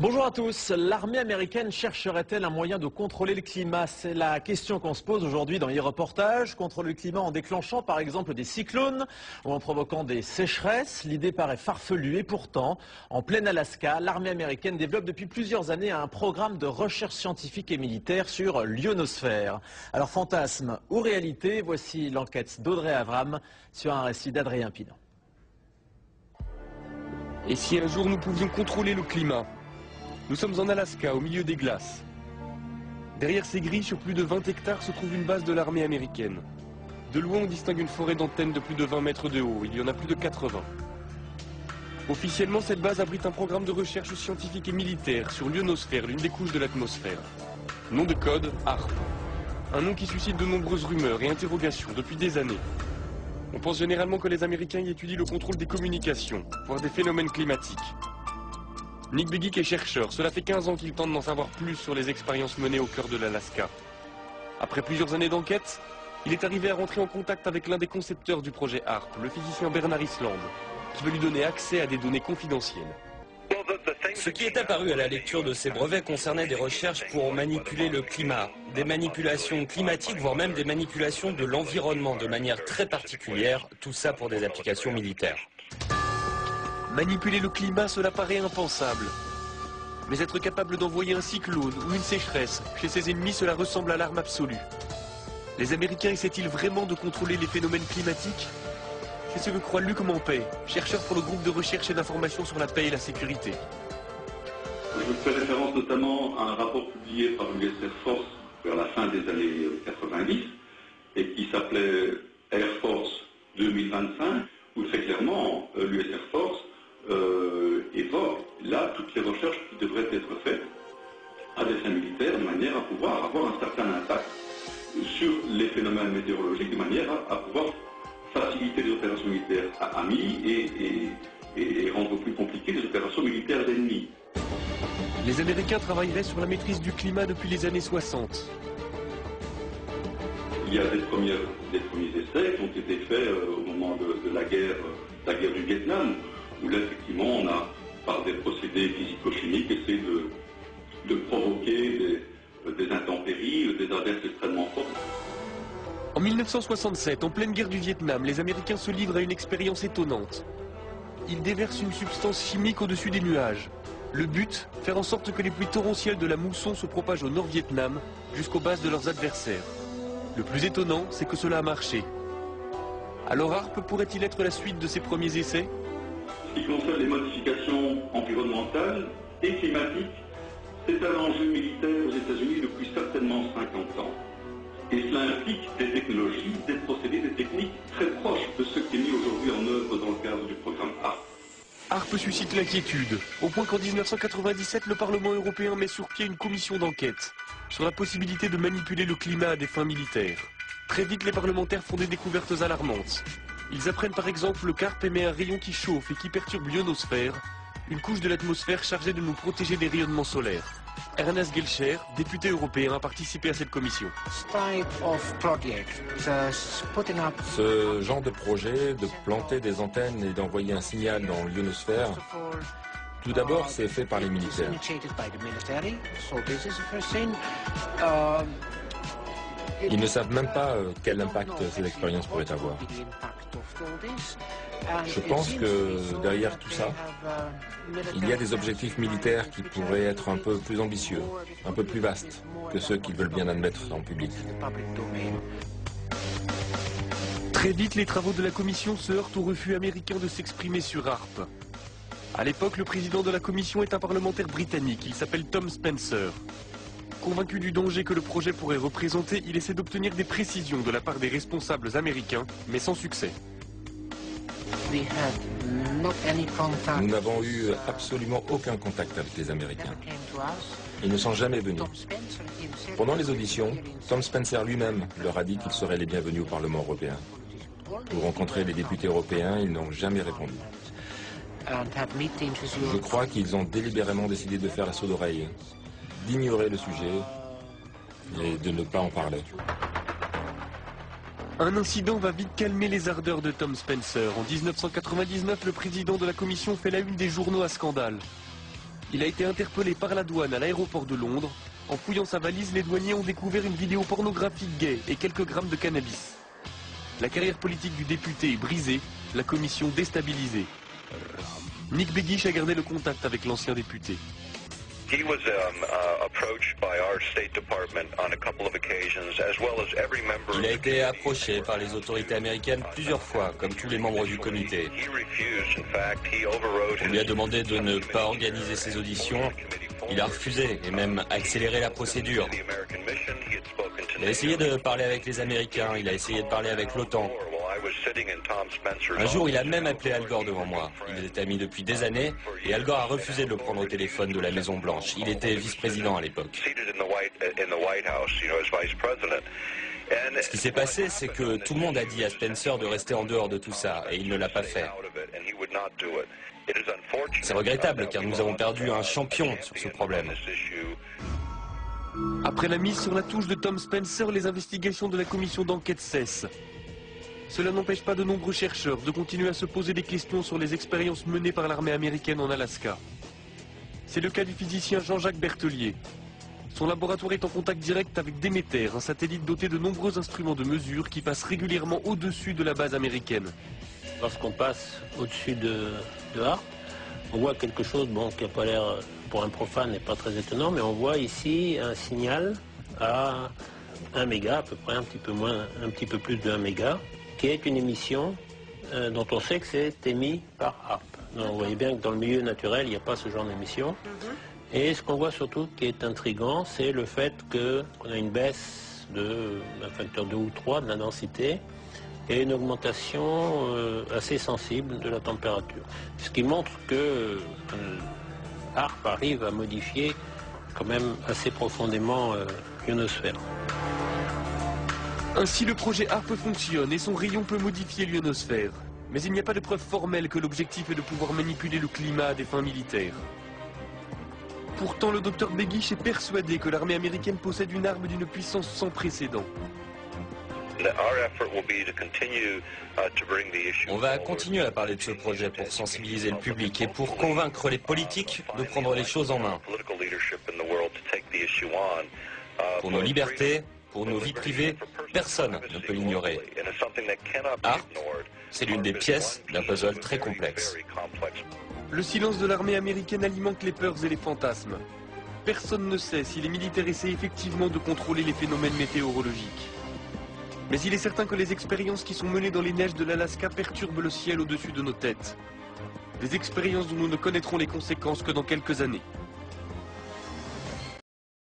Bonjour à tous. L'armée américaine chercherait-elle un moyen de contrôler le climat? C'est la question qu'on se pose aujourd'hui dans e-reportage. Contrôler le climat en déclenchant par exemple des cyclones ou en provoquant des sécheresses. L'idée paraît farfelue et pourtant, en plein Alaska, l'armée américaine développe depuis plusieurs années un programme de recherche scientifique et militaire sur l'ionosphère. Alors fantasme ou réalité, voici l'enquête d'Audrey Avram sur un récit d'Adrien Pinon. Et si un jour nous pouvions contrôler le climat? Nous sommes en Alaska, au milieu des glaces. Derrière ces grilles, sur plus de 20 hectares, se trouve une base de l'armée américaine. De loin, on distingue une forêt d'antennes de plus de 20 mètres de haut. Il y en a plus de 80. Officiellement, cette base abrite un programme de recherche scientifique et militaire sur l'ionosphère, l'une des couches de l'atmosphère. Nom de code, HAARP. Un nom qui suscite de nombreuses rumeurs et interrogations depuis des années. On pense généralement que les Américains y étudient le contrôle des communications, voire des phénomènes climatiques. Nick Begich est chercheur. Cela fait 15 ans qu'il tente d'en savoir plus sur les expériences menées au cœur de l'Alaska. Après plusieurs années d'enquête, il est arrivé à rentrer en contact avec l'un des concepteurs du projet HAARP, le physicien Bernard Island, qui veut lui donner accès à des données confidentielles. Ce qui est apparu à la lecture de ces brevets concernait des recherches pour manipuler le climat, des manipulations climatiques, voire même des manipulations de l'environnement de manière très particulière, tout ça pour des applications militaires. Manipuler le climat, cela paraît impensable. Mais être capable d'envoyer un cyclone ou une sécheresse chez ses ennemis, cela ressemble à l'arme absolue. Les Américains essaient-ils vraiment de contrôler les phénomènes climatiques? C'est ce que croit Luc Mampey, chercheur pour le groupe de recherche et d'information sur la paix et la sécurité. Je fais référence notamment à un rapport publié par l'US Air Force vers la fin des années 90 et qui s'appelait Air Force 2025, où très clairement l'US Air Force évoque là toutes les recherches qui devraient être faites à des fins militaires de manière à pouvoir avoir un certain impact sur les phénomènes météorologiques, de manière à pouvoir faciliter les opérations militaires amies et rendre plus compliquées les opérations militaires ennemies. Les Américains travailleraient sur la maîtrise du climat depuis les années 60. Il y a des premiers essais qui ont été faits au moment de la guerre du Vietnam, où là, effectivement, on a, par des procédés physico-chimiques, essayé de provoquer des intempéries, des averses extrêmement fortes. En 1967, en pleine guerre du Vietnam, les Américains se livrent à une expérience étonnante. Ils déversent une substance chimique au-dessus des nuages. Le but, faire en sorte que les pluies torrentielles de la mousson se propagent au Nord-Vietnam, jusqu'aux bases de leurs adversaires. Le plus étonnant, c'est que cela a marché. Alors HAARP pourrait-il être la suite de ces premiers essais? Ce qui concerne les modifications environnementales et climatiques, c'est un enjeu militaire aux États-Unis depuis certainement 50 ans. Et cela implique des technologies, des procédés, des techniques très proches de ce qui est mis aujourd'hui en œuvre dans le cadre du programme HAARP. HAARP suscite l'inquiétude, au point qu'en 1997, le Parlement européen met sur pied une commission d'enquête sur la possibilité de manipuler le climat à des fins militaires. Très vite, les parlementaires font des découvertes alarmantes. Ils apprennent par exemple le HAARP émet un rayon qui chauffe et qui perturbe l'ionosphère, une couche de l'atmosphère chargée de nous protéger des rayonnements solaires. Ernest Gelscher, député européen, a participé à cette commission. Ce genre de projet, de planter des antennes et d'envoyer un signal dans l'ionosphère, tout d'abord, c'est fait par les militaires. Ils ne savent même pas quel impact ces expériences pourraient avoir. Je pense que derrière tout ça, il y a des objectifs militaires qui pourraient être un peu plus ambitieux, un peu plus vastes que ceux qu'ils veulent bien admettre en public. Très vite, les travaux de la commission se heurtent au refus américain de s'exprimer sur HAARP. À l'époque, le président de la commission est un parlementaire britannique, il s'appelle Tom Spencer. Convaincu du danger que le projet pourrait représenter, il essaie d'obtenir des précisions de la part des responsables américains, mais sans succès. Nous n'avons eu absolument aucun contact avec les Américains. Ils ne sont jamais venus. Pendant les auditions, Tom Spencer lui-même leur a dit qu'ils seraient les bienvenus au Parlement européen. Pour rencontrer les députés européens, ils n'ont jamais répondu. Je crois qu'ils ont délibérément décidé de faire la sourde oreille, d'ignorer le sujet et de ne pas en parler. Un incident va vite calmer les ardeurs de Tom Spencer. En 1999, le président de la commission fait la une des journaux à scandale. Il a été interpellé par la douane à l'aéroport de Londres. En fouillant sa valise, les douaniers ont découvert une vidéo pornographique gay et quelques grammes de cannabis. La carrière politique du député est brisée, la commission déstabilisée. Nick Begich a gardé le contact avec l'ancien député. Il a été approché par les autorités américaines plusieurs fois, comme tous les membres du comité. On lui a demandé de ne pas organiser ses auditions. Il a refusé et même accéléré la procédure. Il a essayé de parler avec les Américains, il a essayé de parler avec l'OTAN. Un jour, il a même appelé Al Gore devant moi. Ils étaient amis depuis des années et Al Gore a refusé de le prendre au téléphone de la Maison Blanche. Il était vice-président à l'époque. Ce qui s'est passé, c'est que tout le monde a dit à Spencer de rester en dehors de tout ça et il ne l'a pas fait. C'est regrettable car nous avons perdu un champion sur ce problème. Après la mise sur la touche de Tom Spencer, les investigations de la commission d'enquête cessent. Cela n'empêche pas de nombreux chercheurs de continuer à se poser des questions sur les expériences menées par l'armée américaine en Alaska. C'est le cas du physicien Jean-Jacques Berthelier. Son laboratoire est en contact direct avec Demeter, un satellite doté de nombreux instruments de mesure qui passe régulièrement au-dessus de la base américaine. Lorsqu'on passe au-dessus de Harpe, on voit quelque chose qui n'a pas l'air, pour un profane, n'est pas très étonnant, mais on voit ici un signal à 1 méga, à peu près un petit peu plus de 1 méga, qui est une émission dont on sait que c'est émis par Harpe. Donc, vous voyez bien que dans le milieu naturel, il n'y a pas ce genre d'émission. Et ce qu'on voit surtout qui est intriguant, c'est le fait qu'on a une baisse d'un facteur 2 ou 3 de la densité et une augmentation assez sensible de la température. Ce qui montre que Harpe arrive à modifier quand même assez profondément l'ionosphère. Ainsi, le projet Harpe fonctionne et son rayon peut modifier l'ionosphère. Mais il n'y a pas de preuve formelle que l'objectif est de pouvoir manipuler le climat à des fins militaires. Pourtant, le docteur Begich est persuadé que l'armée américaine possède une arme d'une puissance sans précédent. On va continuer à parler de ce projet pour sensibiliser le public et pour convaincre les politiques de prendre les choses en main. Pour nos libertés, pour nos vies privées, personne ne peut l'ignorer. Harpe, c'est l'une des pièces d'un puzzle très complexe. Le silence de l'armée américaine alimente les peurs et les fantasmes. Personne ne sait si les militaires essaient effectivement de contrôler les phénomènes météorologiques. Mais il est certain que les expériences qui sont menées dans les neiges de l'Alaska perturbent le ciel au-dessus de nos têtes. Des expériences dont nous ne connaîtrons les conséquences que dans quelques années.